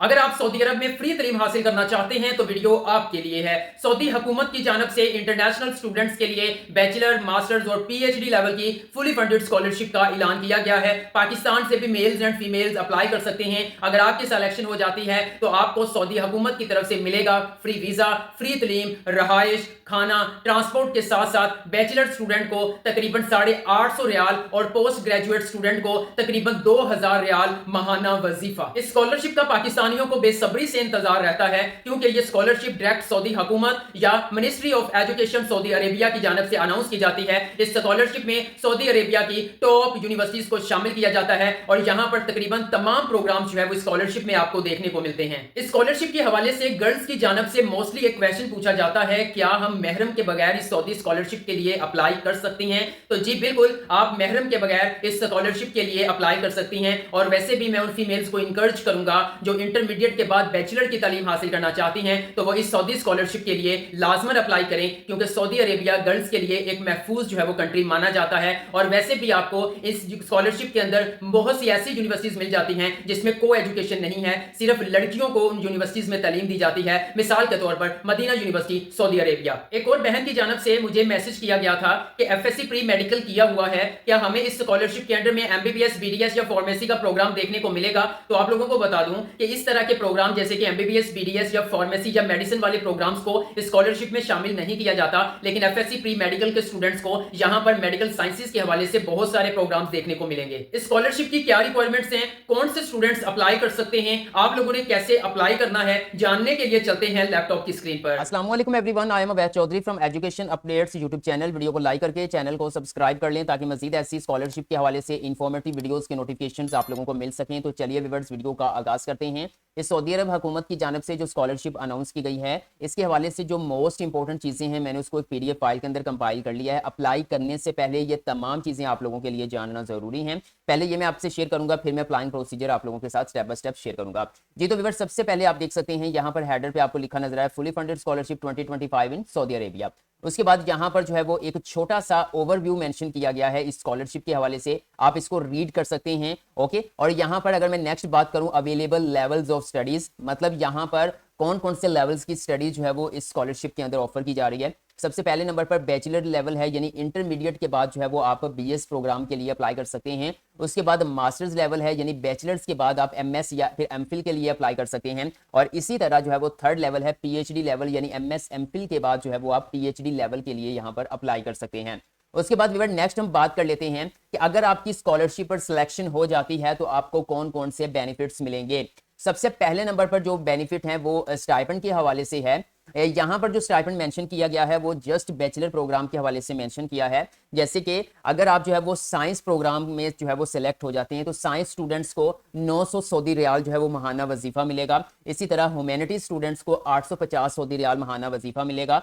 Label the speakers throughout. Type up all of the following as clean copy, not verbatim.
Speaker 1: अगर आप सऊदी अरब में फ्री तालीम हासिल करना चाहते हैं तो वीडियो आपके लिए है। सऊदी हुकूमत की जानब से इंटरनेशनल स्टूडेंट्स के लिए बैचलर, मास्टर्स और पीएचडी लेवल की फुली फंडेड स्कॉलरशिप का ऐलान किया गया है। पाकिस्तान से भी मेल्स एंड फीमेल्स अप्लाई कर सकते हैं। अगर आपकी सिलेक्शन हो जाती है तो आपको सऊदी हुकूमत की तरफ से मिलेगा फ्री वीजा, फ्री तालीम, रहाइश, खाना, ट्रांसपोर्ट के साथ साथ बैचलर स्टूडेंट को तकरीबन 850 रियाल और पोस्ट ग्रेजुएट स्टूडेंट को तकरीबन 2000 रियाल माहाना वजीफा। इस स्कॉलरशिप का पाकिस्तानियों को बेसब्री से इंतजार रहता है क्योंकि ये स्कॉलरशिप डायरेक्ट सऊदी हुकूमत या ministry of education Saudi Arabia की जानब से अनाउंस की जाती है। इस स्कॉलरशिप में सऊदी अरेबिया की टॉप यूनिवर्सिटीज को शामिल किया जाता है और यहाँ पर तकरीबन तमाम प्रोग्राम जो है वो स्कॉलरशिप में आपको देखने को मिलते हैं। इस स्कॉलरशिप के हवाले से गर्ल्स की जानब से मोस्टली एक क्वेश्चन पूछा जाता है, क्या हम महरम के बगैर इस सऊदी स्कॉलरशिप के लिए अप्लाई कर सकती हैं? तो जी बिल्कुल, आप महरम के बगैर इस स्कॉलरशिप के लिए अप्लाई कर सकती हैं। और वैसे भी मैं उन फीमेल्स को इंकरेज करूंगा जो इंटरमीडिएट के बाद बैचलर की तालीम हासिल करना चाहती हैं तो वो इस सऊदी स्कॉलरशिप के लिए लाजमन अप्लाई करें, क्योंकि सऊदी अरेबिया गर्ल्स के लिए एक महफूज जो है वो कंट्री माना जाता है। और वैसे भी आपको इस स्कॉलरशिप के अंदर बहुत सी ऐसी यूनिवर्सिटीज मिल जाती हैं जिसमें को एजुकेशन नहीं है, सिर्फ लड़कियों को उन यूनिवर्सिटीज में तालीम दी जाती है। मिसाल के तौर पर मदीना यूनिवर्सिटी सऊदी अरेबिया। एक और बहन की जानब से मुझे मैसेज किया गया था कि एफएससी प्री मेडिकल किया हुआ है, क्या हमें इस स्कॉलरशिप के अंडर में एमबीबीएस, बीडीएस या फार्मेसी का प्रोग्राम देखने को मिलेगा? तो आप लोगों को बता दूं कि इस तरह के प्रोग्राम जैसे कि एमबीबीएस, बीडीएस या फार्मेसी या मेडिसिन वाले प्रोग्राम्स को स्कॉलरशिप में शामिल नहीं किया जाता, लेकिन एफएससी प्री मेडिकल के स्टूडेंट्स को यहां पर मेडिकल साइंसेज के हवाले से बहुत सारे प्रोग्राम्स देखने को मिलेंगे। इस स्कॉलरशिप की क्या रिक्वायरमेंट्स हैं, कौन से स्टूडेंट्स अप्लाई कर सकते हैं, आप लोगों ने कैसे अप्लाई करना है, जानने के लिए चलते हैं लैपटॉप की स्क्रीन पर।
Speaker 2: अस्सलाम वालेकुम everyone, I am Avaidh Chaudhary from education updates YouTube channel. Video को लाइक करके चैनल को सब्सक्राइब कर लें ताकि मजीद ऐसी स्कॉलरशिप के हवाले से इंफॉर्मेटिव वीडियोस के नोटिफिकेशंस आप लोगों को मिल सकें। तो चलिए व्यूअर्स, वीडियो का आगाज करते हैं। इस सऊदी अरब हुकूमत की जानब से जो स्कॉलरशिप अनाउंस की गई है, इसके हवाले से जो मोस्ट इंपॉर्टेंट चीज़ें हैं मैंने उसको एक पीडीएफ फाइल के अंदर कंपाइल कर लिया है। अप्लाई करने से पहले ये तमाम चीज़ें आप लोगों के लिए जानना ज़रूरी हैं। पहले ये मैं आपसे शेयर करूंगा, फिर मैं अप्लाइंग प्रोसीजर आप लोगों के साथ स्टेप बाय स्टेप शेयर करूंगा। जी तो व्यूअर्स, सबसे पहले आप देख सकते हैं यहाँ पर हेडर पे आपको लिखा नजर आया fully funded scholarship 2025 in Saudi Arabia. उसके बाद यहाँ पर जो है वो एक छोटा सा ओवरव्यू मेंशन किया गया है इस स्कॉलरशिप के हवाले से, आप इसको रीड कर सकते हैं। ओके, और यहाँ पर अगर मैं नेक्स्ट बात करूं अवेलेबल लेवल्स ऑफ स्टडीज, मतलब यहाँ पर कौन कौन से लेवल्स की स्टडी जो है वो इस स्कॉलरशिप के अंदर ऑफर की जा रही है। सबसे पहले नंबर पर बैचलर लेवल है, यानी इंटरमीडिएट के बाद जो है वो आप बीएस प्रोग्राम के लिए अप्लाई कर सकते हैं। उसके बाद मास्टर्स लेवल है, यानी बैचलर्स के बाद आप एमएस या फिर एमफिल के लिए अप्लाई कर सकते हैं। और इसी तरह जो है वो थर्ड लेवल है पीएचडी लेवल, यानी एमएस एमफिल के बाद जो है वो आप पीएचडी लेवल के लिए यहाँ पर अप्लाई कर सकते हैं। उसके बाद व्यूअर नेक्स्ट हम बात कर लेते हैं कि अगर आपकी स्कॉलरशिप पर सिलेक्शन हो जाती है तो आपको कौन कौन से बेनिफिट्स मिलेंगे। सबसे पहले नंबर पर जो बेनिफिट है वो स्टाइपेंड के हवाले से है। यहाँ पर जो स्टाइपेंड मेंशन किया गया है वो जस्ट बैचलर प्रोग्राम के हवाले से मेंशन किया है। जैसे कि अगर आप जो है वो साइंस प्रोग्राम में जो है वो सिलेक्ट हो जाते हैं तो साइंस स्टूडेंट्स को 900 सऊदी रियाल जो है वो माहाना वजीफा मिलेगा। इसी तरह ह्यूमैनिटीज स्टूडेंट्स को 850 सऊदी रियाल माहाना वजीफा मिलेगा।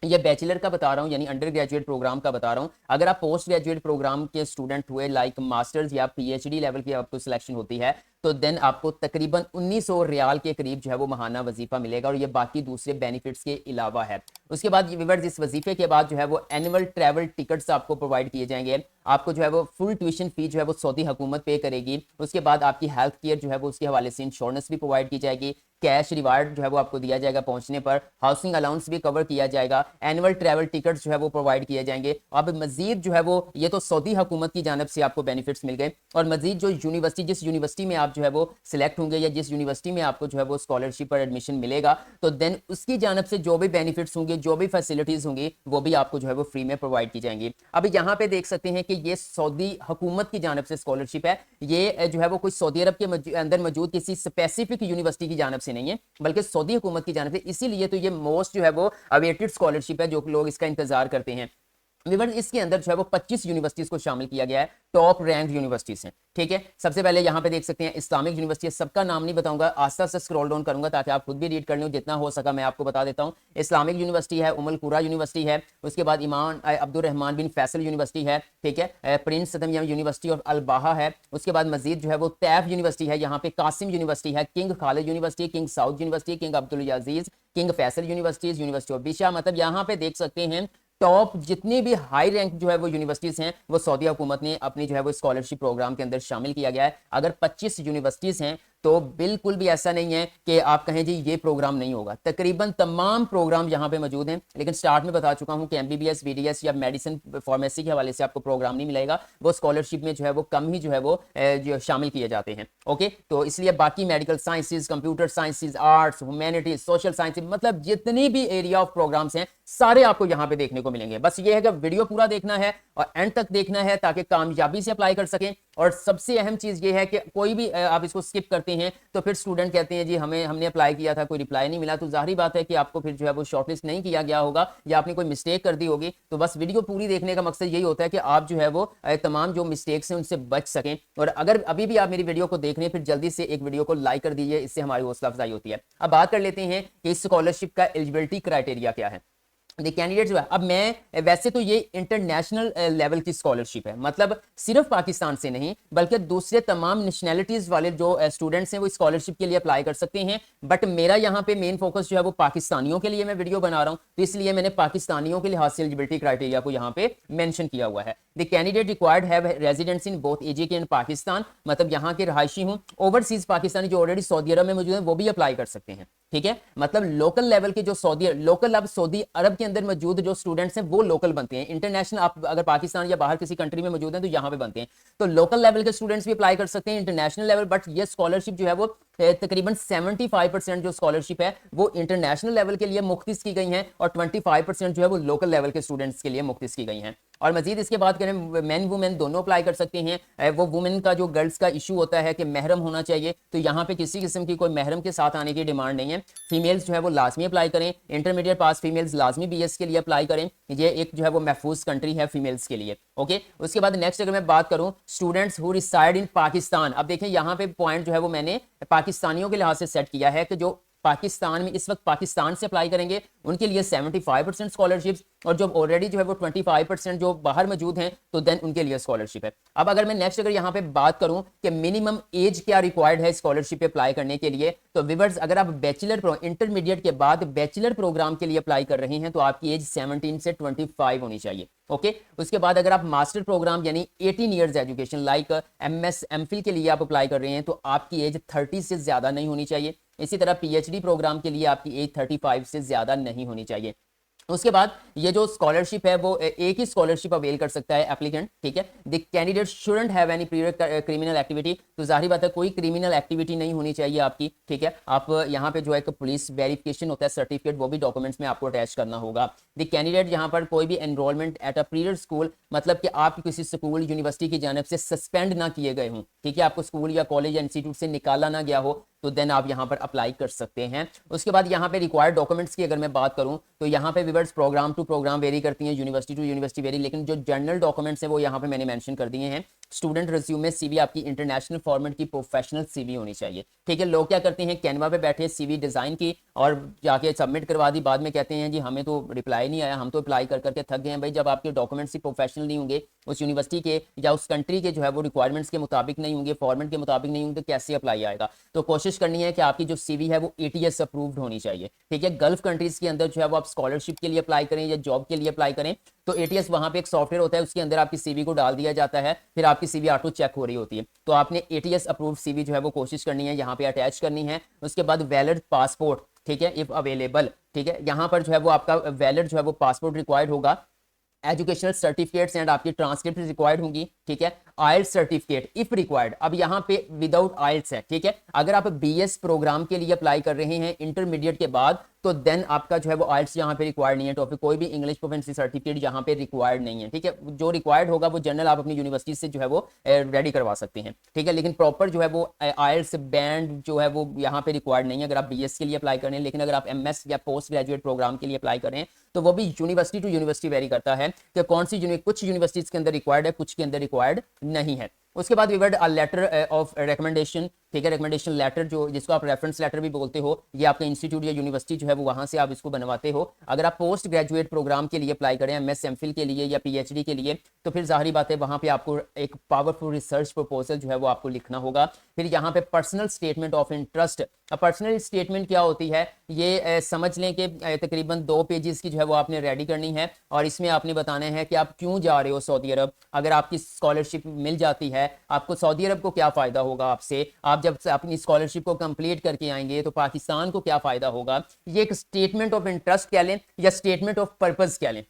Speaker 2: ये बैचलर का बता रहा हूँ, यानी अंडर ग्रेजुएट प्रोग्राम का बता रहा हूँ। अगर आप पोस्ट ग्रेजुएट प्रोग्राम के स्टूडेंट हुए लाइक मास्टर्स या पीएचडी लेवल की आपको सिलेक्शन होती है तो देन आपको तकरीबन 1900 रियाल के करीब जो है वो माहाना वजीफा मिलेगा, और ये बाकी दूसरे बेनिफिट्स के अलावा है। उसके बाद व्यूअर्स, इस वजीफे के बाद जो है वो एनुअल ट्रैवल टिकट्स आपको प्रोवाइड किए जाएंगे। आपको जो है वो फुल ट्यूशन फी जो है वो सऊदी हुकूमत पे करेगी। उसके बाद आपकी हेल्थ केयर जो है वो उसके हवाले से इंश्योरेंस भी प्रोवाइड की जाएगी। कैश रिवार्ड जो है वो आपको दिया जाएगा पहुंचने पर। हाउसिंग अलाउंस भी कवर किया जाएगा। एनुअल ट्रैवल टिकट्स जो है वो प्रोवाइड किए जाएंगे। अब मजीद जो है वो ये तो सऊदी हुकूमत की जानब से आपको बेनिफिट्स मिल गए, और मजीद जो यूनिवर्सिटी जिस यूनिवर्सिटी में आप जो है वो सिलेक्ट होंगे या जिस यूनिवर्सिटी में आपको जो है वो स्कॉलरशिप पर एडमिशन मिलेगा तो देन उसकी जानब से जो भी बेनिफिट्स होंगे, जो भी फैसिलिटीज होंगी, वो भी आपको जो है वो फ्री में प्रोवाइड की जाएंगी। अब यहाँ पे देख सकते हैं कि ये सऊदी हुकूमत की जानब से स्कॉलरशिप है। ये जो है वो कोई सऊदी अरब के अंदर मौजूद किसी स्पेसिफिक यूनिवर्सिटी की जानब से नहीं है, बल्कि सऊदी हुकूमत की जानब से। इसीलिए तो ये मोस्ट जो है वो अवेटेड स्कॉलरशिप है, जो लोग इसका इंतजार करते हैं। विवन इसके अंदर जो है वो 25 यूनिवर्सिटीज को शामिल किया गया है, टॉप रैंक यूनिवर्सिटीज हैं। ठीक है, सबसे पहले यहाँ पे देख सकते हैं इस्लामिक यूनिवर्सिटी, सबका नाम नहीं बताऊंगा, आस्ता आस्ता स्क्रॉल डाउन करूंगा ताकि आप खुद भी रीड कर लें, जितना हो सका मैं आपको बता देता हूँ। इस्लामिक यूनिवर्सिटी है, उमुल कुरा यूनिवर्सिटी है, उसके बाद इमाम अब्दुल रहमान बिन फैसल यूनिवर्सिटी है, ठीक है, प्रिंस सदम यूनिवर्सिटी ऑफ अलबाहा है। उसके बाद मजीद जो है वो तैफ यूनिवर्सिटी है, यहाँ पे कासिम यूनिवर्सिटी है, king Khalid university, king Saud University, King Abdul Aziz, King Faisal universities, university of visa. मतलब यहाँ पे देख सकते हैं टॉप जितनी भी हाई रैंक जो है वो यूनिवर्सिटीज हैं वो सऊदी हुकूमत ने अपनी जो है वो स्कॉलरशिप प्रोग्राम के अंदर शामिल किया गया है। अगर 25 यूनिवर्सिटीज हैं तो बिल्कुल भी ऐसा नहीं है कि आप कहें जी ये प्रोग्राम नहीं होगा। तकरीबन तमाम प्रोग्राम यहाँ पे मौजूद हैं, लेकिन स्टार्ट में बता चुका हूँ कि एमबीबीएस, बीडीएस या मेडिसिन फार्मेसी के हवाले से आपको प्रोग्राम नहीं मिलेगा, वो स्कॉलरशिप में जो है वो कम ही जो है वो जो शामिल किए जाते हैं। ओके, तो इसलिए बाकी medical sciences, computer sciences, arts, humanities, social sciences, मतलब जितनी भी एरिया ऑफ प्रोग्राम्स हैं सारे आपको यहाँ पे देखने को मिलेंगे। बस ये है कि वीडियो पूरा देखना है और एंड तक देखना है ताकि कामयाबी से अप्लाई कर सकें। और सबसे अहम चीज ये है कि कोई भी आप इसको स्किप करते हैं तो फिर स्टूडेंट कहते हैं जी हमने अप्लाई किया था, कोई रिप्लाई नहीं मिला, तो जाहिर बात है कि आपको फिर जो है वो शॉर्टलिस्ट नहीं किया गया होगा या आपने कोई मिस्टेक कर दी होगी। तो बस वीडियो पूरी देखने का मकसद यही होता है कि आप जो है वो तमाम जो मिस्टेक्स हैं उनसे बच सकें। और अगर अभी भी आप मेरी वीडियो को देख रहे हैं, फिर जल्दी से एक वीडियो को लाइक कर दीजिए, इससे हमारी हौसला अफजाई होती है। अब बात कर लेते हैं कि इस स्कॉलरशिप का एलिजिबिलिटी क्राइटेरिया क्या है। कैंडिडेट जो है, अब मैं वैसे तो ये इंटरनेशनल लेवल की स्कॉलरशिप है, मतलब सिर्फ पाकिस्तान से नहीं बल्कि दूसरे तमाम नेशनैलिटीज वाले जो स्टूडेंट्स हैं वो स्कॉलरशिप के लिए अप्लाई कर सकते हैं। बट मेरा यहाँ पे मेन फोकस जो है वो पाकिस्तानियों के लिए मैं वीडियो बना रहा हूँ, तो इसलिए मैंने पाकिस्तानियों के लिहाज से एलिजिबिलिटी क्राइटेरिया को यहाँ पे मेंशन किया हुआ है। The candidate required have residence in both AJK and Pakistan, मतलब यहाँ के रहायशी हूँ। ओवरसीज पाकिस्तानी जो ऑलरेडी सऊदी अरब में मौजूद है वो भी अप्लाई कर सकते हैं, ठीक है। मतलब लोकल लेवल के जो सऊदी अरब के अंदर मौजूद जो स्टूडेंट्स हैं वो लोकल बनते हैं। इंटरनेशनल आप अगर पाकिस्तान या बाहर किसी कंट्री में मौजूद हैं तो यहाँ पे बनते हैं। तो लोकल लेवल के स्टूडेंट्स भी अप्लाई कर सकते हैं, इंटरनेशनल लेवल। बट ये स्कॉलरशिप जो है वो तकरीबन 75% जो स्कॉलरशिप है वो इंटरनेशनल लेवल के लिए मुख्तिस की गई है और 25% जो है वो लोकल लेवल के स्टूडेंट्स के लिए मुख्तिस की गई हैं। और मजीद इसके बाद करें, मैन वुमेन दोनों अप्लाई कर सकते हैं। वो वुमेन का जो गर्ल्स का इशू होता है कि महरम होना चाहिए, तो यहाँ पे किसी किस्म की कोई महरम के साथ आने की डिमांड नहीं है। फीमेल्स जो है वो लाजमी अप्लाई करें, इंटरमीडिएट पास फीमेल्स लाजमी बीएस के लिए अप्लाई करें। ये एक जो है वो महफूज कंट्री है फीमेल्स के लिए। ओके, उसके बाद नेक्स्ट अगर मैं बात करूं students who reside in Pakistan, अब देखें यहाँ पे पॉइंट जो है वो मैंने पाकिस्तानियों के लिहाज से सेट किया है कि जो पाकिस्तान में इस वक्त पाकिस्तान से अप्लाई करेंगे उनके लिए 75% स्कॉलरशिप्स, और जो ऑलरेडी जो है वो 25% जो बाहर मौजूद हैं तो देन उनके लिए स्कॉलरशिप है। अब अगर मैं नेक्स्ट अगर यहाँ पे बात करूं कि मिनिमम एज क्या रिक्वायर्ड है स्कॉलरशिप पे अप्लाई करने के लिए, तो व्यूअर्स अगर आप इंटरमीडिएट के बाद बैचलर प्रोग्राम के लिए अप्लाई कर रहे हैं तो आपकी एज 17 से 25 होनी चाहिए। ओके, उसके बाद अगर आप मास्टर प्रोग्राम यानी 18 years education like MS MPhil के लिए आप अप्लाई कर रहे हैं तो आपकी एज 30 से ज्यादा नहीं होनी चाहिए। इसी तरह पीएचडी प्रोग्राम के लिए आपकी एज 35 से ज्यादा नहीं होनी चाहिए। उसके बाद ये जो स्कॉलरशिप है वो एक ही स्कॉलरशिप अवेल कर सकता है एप्लीकेंट, ठीक है। The candidate shouldn't have any previous criminal activity, तो जाहिर बात है कोई क्रिमिनल एक्टिविटी नहीं होनी चाहिए आपकी, ठीक है। आप यहाँ पे जो है पुलिस वेरिफिकेशन होता है सर्टिफिकेट, वो भी डॉक्यूमेंट्स में आपको अटैच करना होगा। द कैंडिडेट यहाँ पर कोई भी enrolment at a period school, मतलब कि आप किसी स्कूल यूनिवर्सिटी की जानिब से सस्पेंड ना किए गए हों, ठीक है, आपको स्कूल या कॉलेज या इंस्टीट्यूट से निकाला ना गया हो, तो देन आप यहाँ पर अप्लाई कर सकते हैं। उसके बाद यहाँ पे रिक्वायर्ड डॉक्यूमेंट्स की अगर मैं बात करूँ तो यहाँ पे viewers program to program vary करती हैं, यूनिवर्सिटी टू यूनिवर्सिटी वेरी, लेकिन जो जनरल डॉक्यूमेंट्स हैं वो यहाँ पे मैंने मेंशन कर दिए हैं। स्टूडेंट रिज्यूमे सीवी आपकी इंटरनेशनल फॉर्मेट की प्रोफेशनल सीवी होनी चाहिए, ठीक है। लोग क्या करते हैं कैनवा पे बैठे सीवी डिजाइन की और जाके सबमिट करवा दी, बाद में कहते हैं जी हमें तो रिप्लाई नहीं आया, हम तो अप्लाई कर करके थक गए हैं। भाई जब आपके डॉक्यूमेंट्स ही प्रोफेशनल नहीं होंगे, उस यूनिवर्सिटी के या उस कंट्री के जो है वो रिक्वायरमेंट्स के मुताबिक नहीं होंगे, फॉर्मेट के मुताबिक नहीं होंगे, तो कैसे अप्लाई आएगा। तो कोशिश करनी है कि आपकी जो सीवी है वो एटीएस अप्रूव्ड होनी चाहिए, ठीक है। गल्फ कंट्रीज के अंदर जो है वो आप स्कॉलरशिप के लिए अप्लाई करें या जॉब के लिए अप्लाई करें तो एटीएस वहां पे एक सॉफ्टवेयर होता है, उसके अंदर आपकी सीवी को डाल दिया जाता है, फिर आपकी सीवी ऑटो चेक हो रही होती है। तो आपने एटीएस अप्रूव्ड सीवी जो है वो कोशिश करनी है यहाँ पे अटैच करनी है। उसके बाद वैलिड पासपोर्ट, ठीक है, इफ अवेलेबल, ठीक है। यहाँ पर जो है वो आपका वैलिड जो है वो पासपोर्ट रिक्वायर्ड होगा। एजुकेशनल सर्टिफिकेट्स एंड आपकी ट्रांसक्रिप्ट रिक्वायर्ड होंगी, ठीक है। आइल्स सर्टिफिकेट इफ रिक्वायर्ड, अब यहाँ पे विदाउट आइल्स है, ठीक है। अगर आप बीएस प्रोग्राम के लिए अप्लाई कर रहे हैं इंटरमीडिएट के बाद तो देन आपका जो है वो आइल्स यहाँ पे रिक्वायर्ड नहीं है। टॉपिक कोई भी इंग्लिश प्रोफिशिएंसी सर्टिफिकेट यहाँ पे रिक्वायर्ड नहीं है, ठीक है। जो रिक्वायर्ड होगा वो जनरल आप अपनी यूनिवर्सिटी से जो है वो रेडी करवा सकते हैं, ठीक है। लेकिन प्रॉपर जो है वो आइल्स बैंड जो है वो यहाँ पे रिक्वायर्ड नहीं है अगर आप बीएस के लिए अप्लाई कर रहे हैं। लेकिन अगर आप एमएस या पोस्ट ग्रेजुएट प्रोग्राम के लिए अप्लाई कर रहे हैं तो वो भी यूनिवर्सिटी टू यूनिवर्सिटी वेरी करता है कि कौन सी कुछ यूनिवर्सिटीज के अंदर रिक्वायर्ड है, कुछ के अंदर रिक्वायर्ड नहीं है। उसके बाद विवर्ड अ लेटर ऑफ रिकमेंडेशन, ठीक है, रिकमेंडेशन लेटर जो जिसको आप रेफरेंस लेटर भी बोलते हो, ये आपका इंस्टीट्यूट या यूनिवर्सिटी जो है वो वहां से आप इसको बनवाते हो। अगर आप पोस्ट ग्रेजुएट प्रोग्राम के लिए अप्लाई करें, एमएस एमफिल के लिए या पीएचडी के लिए, तो फिर जाहिर बात है वहां पे आपको एक पावरफुल रिसर्च प्रपोजल जो है वो आपको लिखना होगा। फिर यहाँ पे personal statement of interest, personal statement क्या होती है ये समझ लें कि तकरीबन 2 पेजेस की जो है वो आपने रेडी करनी है और इसमें आपने बताना है कि आप क्यों जा रहे हो सऊदी अरब। अगर आपकी स्कॉलरशिप मिल जाती है है, आपको सऊदी अरब को क्या फ़ायदा होगा आपसे, आप जब अपनी स्कॉलरशिप को कंप्लीट करके आएंगे तो पाकिस्तान को क्या फ़ायदा होगा, ये एक स्टेटमेंट ऑफ इंटरेस्ट कह लें या स्टेटमेंट ऑफ पर्पज़ कह लें।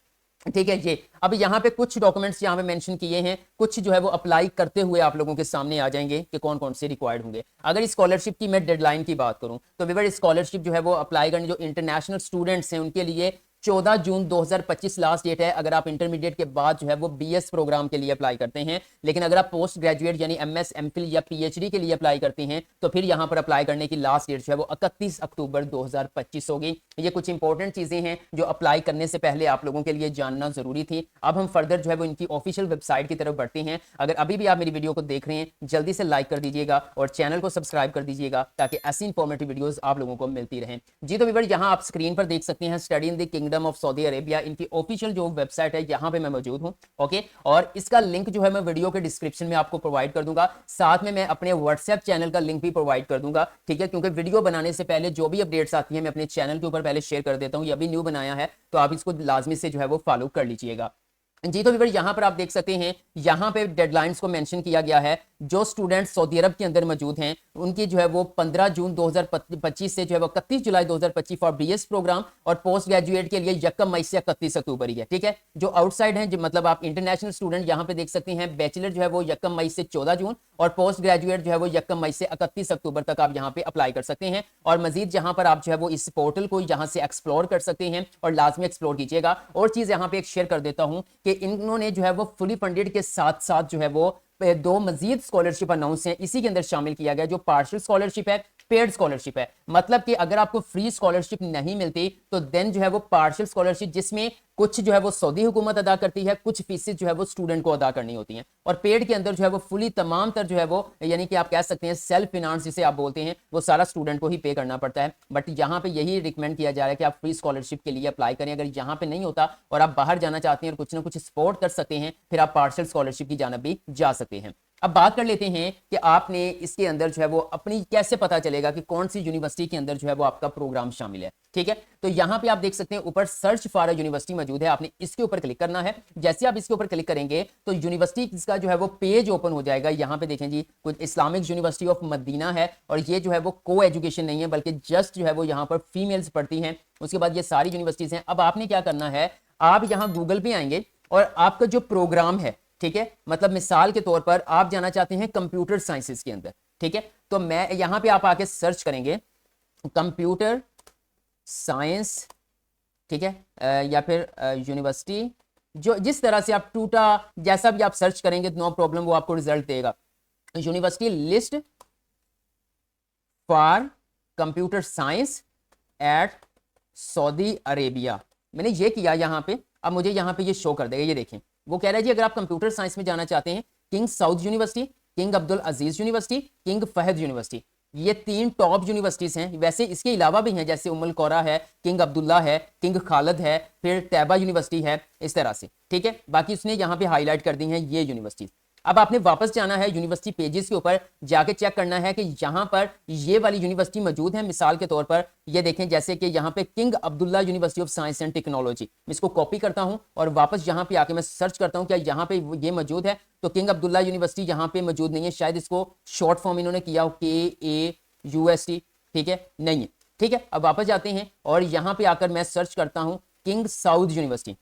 Speaker 2: ठीक है ये अब यहाँ पे कुछ डॉक्यूमेंट्स यहाँ पे मेंशन किए हैं, कुछ जो है वो अप्लाई करते हुए आप लोगों के सामने आ जाएंगे कि कौन कौन से रिक्वायर्ड होंगे। अगर स्कॉलरशिप की मैं डेडलाइन की बात करूं तो विवर स्कॉलरशिप जो है वो अप्लाई करने जो इंटरनेशनल स्टूडेंट्स हैं उनके लिए 14 जून 2025 लास्ट डेट है। अगर आप इंटरमीडिएट के बाद जो है वो बीएस प्रोग्राम के लिए अप्लाई करते हैं, लेकिन अगर आप पोस्ट ग्रेजुएट यानी एमएस एमफिल या पीएचडी के लिए अप्लाई करते हैं तो फिर यहाँ पर अप्लाई करने की लास्ट डेट जो है वो 31 अक्टूबर 2025 होगी। ये कुछ इंपॉर्टेंट चीजें हैं जो अप्लाई करने से पहले आप लोगों के लिए जानना जरूरी थी। अब हम फर्दर जो है वो इनकी ऑफिशियल वेबसाइट की तरफ बढ़ते हैं। अगर अभी भी आप मेरी वीडियो को देख रहे हैं जल्दी से लाइक कर दीजिएगा और चैनल को सब्सक्राइब कर दीजिएगा ताकि ऐसी इंफॉर्मेटिव वीडियोस आप लोगों को मिलती रहें। जी तो व्यूअर यहाँ आप स्क्रीन पर देख सकते हैं study in the kingdom of Saudi Arabia, इनकी ऑफिशियल जो वेबसाइट है यहाँ पे मैं मौजूद हूँ। ओके, और इसका लिंक जो है मैं वीडियो के डिस्क्रिप्शन में आपको प्रोवाइड कर दूंगा, साथ में मैं अपने व्हाट्सएप चैनल का लिंक भी प्रोवाइड कर दूंगा। ठीक है, क्योंकि वीडियो बनाने से पहले जो भी अपडेट्स आती है मैं अपने चैनल के ऊपर पहले शेयर कर देता हूँ। ये अभी न्यू बनाया है तो आप इसको लाजमी से जो है वो फॉलो कर लीजिएगा। जी तो व्यूअर यहाँ पर आप देख सकते हैं यहाँ पे डेडलाइंस को मेंशन किया गया है। जो स्टूडेंट्स सऊदी अरब के अंदर मौजूद हैं उनकी जो है वो 15 जून 2025 से जो है वो 31 जुलाई 2025 फॉर बीएस प्रोग्राम और पोस्ट ग्रेजुएट के लिए 1 मई से 31 अक्टूबर ही है। ठीक है, जो आउटसाइड हैं मतलब आप इंटरनेशनल स्टूडेंट यहाँ पे देख सकते हैं बैचलर जो है वो 1 मई से 14 जून और पोस्ट ग्रेजुएट जो है वो 1 मई से 31 अक्टूबर तक आप यहाँ पे अप्लाई कर सकते हैं। और मजीद यहाँ पर आप जो है वो इस पोर्टल को यहाँ से एक्सप्लोर कर सकते हैं और लाजमी एक्सप्लोर कीजिएगा। और चीज यहाँ पे एक शेयर कर देता हूँ कि इन्होंने जो है वो फुली फंडेड के साथ साथ जो है वो 2 मजीद स्कॉलरशिप अनाउंस हैं, इसी के अंदर शामिल किया गया जो पार्शियल स्कॉलरशिप है, पेड स्कॉलरशिप है। मतलब कि अगर आपको फ्री स्कॉलरशिप नहीं मिलती तो देन जो है वो पार्शियल स्कॉलरशिप जिसमें कुछ जो है वो सऊदी हुकूमत अदा करती है, कुछ फीसें जो है वो स्टूडेंट को अदा करनी होती हैं। और पेड के अंदर जो है वो फुली तमाम तर जो है वो यानी कि आप कह सकते हैं सेल्फ फिनांस जिसे आप बोलते हैं वो सारा स्टूडेंट को ही पे करना पड़ता है। बट यहाँ पे यही रिकमेंड किया जा रहा है कि आप फ्री स्कॉलरशिप के लिए अप्लाई करें। अगर यहाँ पे नहीं होता और आप बाहर जाना चाहते हैं और कुछ ना कुछ सपोर्ट कर सकते हैं फिर आप पार्शियल स्कॉलरशिप की जानब भी जा सकते हैं। अब बात कर लेते हैं कि आपने इसके अंदर जो है वो अपनी कैसे पता चलेगा कि कौन सी यूनिवर्सिटी के अंदर जो है वो आपका प्रोग्राम शामिल है। ठीक है, तो यहाँ पे आप देख सकते हैं ऊपर सर्च फॉर यूनिवर्सिटी मौजूद है, आपने इसके ऊपर क्लिक करना है। जैसे आप इसके ऊपर क्लिक करेंगे तो यूनिवर्सिटी का जो है वो पेज ओपन हो जाएगा। यहाँ पे देखें जी कुछ इस्लामिक यूनिवर्सिटी ऑफ मदीना है और ये जो है वो को एजुकेशन नहीं है बल्कि जस्ट जो है वो यहाँ पर फीमेल्स पढ़ती हैं। उसके बाद ये सारी यूनिवर्सिटीज हैं। अब आपने क्या करना है, आप यहाँ गूगल पे आएंगे और आपका जो प्रोग्राम है, ठीक है, मतलब मिसाल के तौर पर आप जाना चाहते हैं कंप्यूटर साइंसेस के अंदर। ठीक है, तो मैं यहाँ पे आप आके सर्च करेंगे कंप्यूटर साइंस, ठीक है, या फिर यूनिवर्सिटी जो जिस तरह से आप टूटा जैसा भी आप सर्च करेंगे नो प्रॉब्लम वो आपको रिजल्ट देगा। University list for computer science at Saudi Arabia, मैंने ये किया यहाँ पे। अब मुझे यहाँ पे ये शो कर देगा, ये देखें वो कह रहा है जी अगर आप कंप्यूटर साइंस में जाना चाहते हैं King Saud University, King Abdul Aziz University, King Fahd University, ये 3 टॉप यूनिवर्सिटीज हैं। वैसे इसके अलावा भी हैं जैसे उम्मुल कौरा है, किंग अब्दुल्ला है, किंग खालिद है, फिर तैबा यूनिवर्सिटी है, इस तरह से। ठीक है, बाकी उसने यहाँ पे हाईलाइट कर दी हैं ये यूनिवर्सिटीज। अब आपने वापस जाना है यूनिवर्सिटी पेजेस के ऊपर, जाके चेक करना है कि यहाँ पर ये वाली यूनिवर्सिटी मौजूद है। मिसाल के तौर पर ये देखें जैसे कि यहाँ पे king Abdullah University of science and technology, मैं इसको कॉपी करता हूँ और वापस यहाँ पे आके मैं सर्च करता हूँ क्या यहाँ पे ये मौजूद है। तो किंग अब्दुल्ला यूनिवर्सिटी यहाँ पे मौजूद नहीं है, शायद इसको शॉर्ट फॉर्म इन्होंने किया हो KAUST। ठीक है, नहीं है। ठीक है, अब वापस जाते हैं और यहाँ पे आकर मैं सर्च करता हूँ किंग साउथ यूनिवर्सिटी।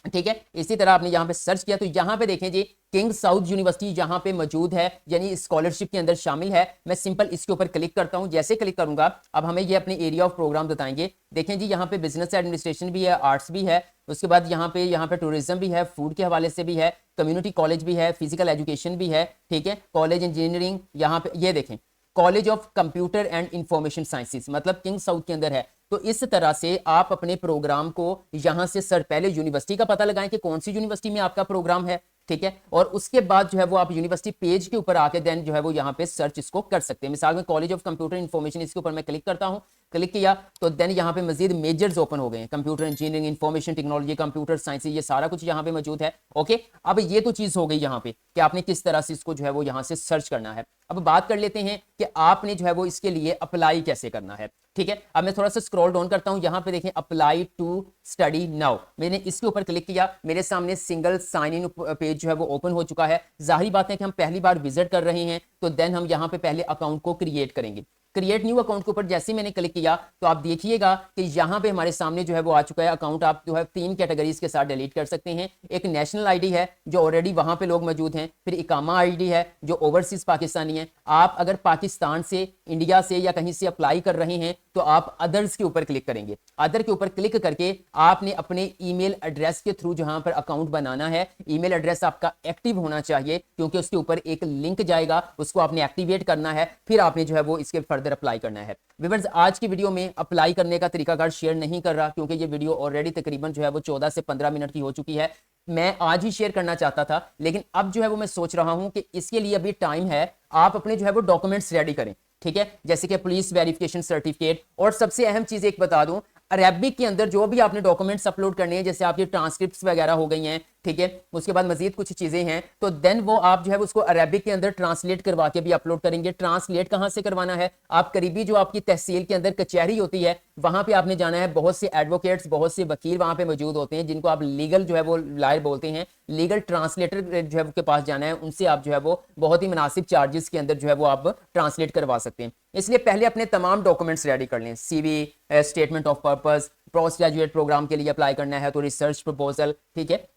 Speaker 2: ठीक है, इसी तरह आपने यहाँ पे सर्च किया तो यहाँ पे देखें जी किंग साउथ यूनिवर्सिटी यहाँ पे मौजूद है यानी स्कॉलरशिप के अंदर शामिल है। मैं सिंपल इसके ऊपर क्लिक करता हूँ, जैसे क्लिक करूंगा अब हमें ये अपने एरिया ऑफ प्रोग्राम बताएंगे। देखें जी यहाँ पे बिजनेस एडमिनिस्ट्रेशन भी है, आर्ट्स भी है, उसके बाद यहाँ पे टूरिज्म भी है, फूड के हवाले से भी है, कम्युनिटी कॉलेज भी है, फिजिकल एजुकेशन भी है। ठीक है, कॉलेज इंजीनियरिंग यहाँ पे ये देखें college of computer and information sciences मतलब किंग साउथ के अंदर है। तो इस तरह से आप अपने प्रोग्राम को यहां से सर पहले यूनिवर्सिटी का पता लगाएं कि कौन सी यूनिवर्सिटी में आपका प्रोग्राम है। ठीक है, और उसके बाद जो है वो आप यूनिवर्सिटी पेज के ऊपर आके देन जो है वो यहाँ पे सर्च इसको कर सकते हैं। मिसाल में कॉलेज ऑफ कंप्यूटर इंफॉर्मेशन इसके ऊपर मैं क्लिक करता हूँ क्लिक किया तो देन यहाँ पे मजीद मेजर्स ओपन हो गए हैं, computer engineering, information technology, computer science, ये सारा कुछ यहाँ पे मौजूद है। ओके, अब ये तो चीज हो गई यहाँ पे कि आपने किस तरह से इसको जो है वो यहाँ से सर्च करना है। अब बात कर लेते हैं कि आपने जो है वो इसके लिए अप्लाई कैसे करना है। ठीक है, अब मैं थोड़ा सा स्क्रॉल डाउन करता हूं, यहां पे देखें अप्लाई टू स्टडी नाउ, मैंने इसके ऊपर क्लिक किया, मेरे सामने सिंगल साइन इन पेज जो है वो ओपन हो चुका है। जाहिर बात है कि हम पहली बार विजिट कर रहे हैं तो देन हम यहां पे पहले अकाउंट को क्रिएट करेंगे। क्रिएट न्यू अकाउंट के ऊपर जैसे ही मैंने क्लिक किया तो आप देखिएगा कि यहाँ पे हमारे सामने जो है वो आ चुका है अकाउंट। आप जो है 3 कैटेगरीज के साथ डिलीट कर सकते हैं। एक नेशनल आईडी है जो ऑलरेडी वहां पे लोग मौजूद हैं, फिर इकामा आईडी है जो ओवरसीज पाकिस्तानी है। आप अगर पाकिस्तान से, इंडिया से या कहीं से अप्लाई कर रहे हैं तो आप अदर्स के ऊपर क्लिक करेंगे। अदर के ऊपर क्लिक करके आपने अपने ईमेल एड्रेस के थ्रू जहां पर अकाउंट बनाना है, ईमेल एड्रेस आपका एक्टिव होना चाहिए क्योंकि उसके ऊपर एक लिंक जाएगा, उसको आपने एक्टिवेट करना है, फिर आपने जो है वो इसके फर्दर अप्लाई करना है। व्यूअर्स, आज की वीडियो में अप्लाई करने का तरीकाकार शेयर नहीं कर रहा क्योंकि ये वीडियो ऑलरेडी तकरीबन जो है वो 14 से 15 मिनट की हो चुकी है। मैं आज ही शेयर करना चाहता था लेकिन अब जो है वो मैं सोच रहा हूं कि इसके लिए अभी टाइम है, आप अपने जो है वो डॉक्यूमेंट्स रेडी करें। ठीक है, जैसे कि पुलिस वेरिफिकेशन सर्टिफिकेट, और सबसे अहम चीज एक बता दूं, अरेबिक के अंदर जो भी आपने डॉक्यूमेंट्स अपलोड करने हैं, जैसे आपकी ट्रांसक्रिप्ट्स वगैरह हो गई हैं, ठीक है, उसके बाद मजीद कुछ चीजें हैं, तो देन वो आप जो है उसको अरेबिक के अंदर ट्रांसलेट करवा के भी अपलोड करेंगे। ट्रांसलेट कहां से करवाना है, आप करीबी जो आपकी तहसील के अंदर कचहरी होती है वहां पे आपने जाना है। बहुत से एडवोकेट्स, बहुत से वकील वहां पे मौजूद होते हैं जिनको आप लीगल जो है वो लायर बोलते हैं, लीगल ट्रांसलेटर जो है के पास जाना है, उनसे आप जो है वो बहुत ही मुनासिब चार्जेस के अंदर जो है वो आप ट्रांसलेट करवा सकते हैं। इसलिए पहले अपने तमाम डॉक्यूमेंट्स रेडी कर लें, CV, statement of purpose, post graduate program के लिए अप्लाई करना है तो रिसर्च प्रपोजल, ठीक है।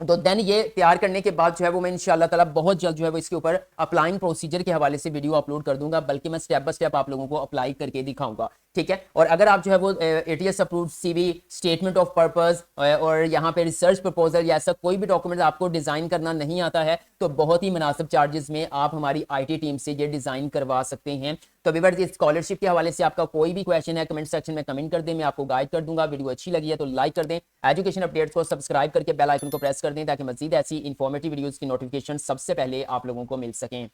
Speaker 2: तो देन ये तैयार करने के बाद जो है वो मैं इंशाल्लाह ताला बहुत जल्द जो है वो इसके ऊपर अप्लाइंग प्रोसीजर के हवाले से वीडियो अपलोड कर दूंगा, बल्कि मैं स्टेप बाय स्टेप आप लोगों को अप्लाई करके दिखाऊंगा। ठीक है, और अगर आप जो है वो ATS approved CV, statement of purpose और यहाँ पे रिसर्च प्रपोजल या ऐसा कोई भी डॉक्यूमेंट आपको डिजाइन करना नहीं आता है तो बहुत ही मुनासिब चार्जेस में आप हमारी आईटी टीम से ये डिजाइन करवा सकते हैं। तो व्यूअर्स, इस स्कॉलरशिप के हवाले से आपका कोई भी क्वेश्चन है कमेंट सेक्शन में कमेंट कर दें, मैं आपको गाइड कर दूंगा। वीडियो अच्छी लगी है तो लाइक कर दें, एजुकेशन अपडेट्स को सब्सक्राइब करके बेल आइकन को प्रेस कर दें ताकि मजीद ऐसी इंफॉर्मेटिव वीडियोस की नोटिफिकेशन सबसे पहले आप लोगों को मिल सकें।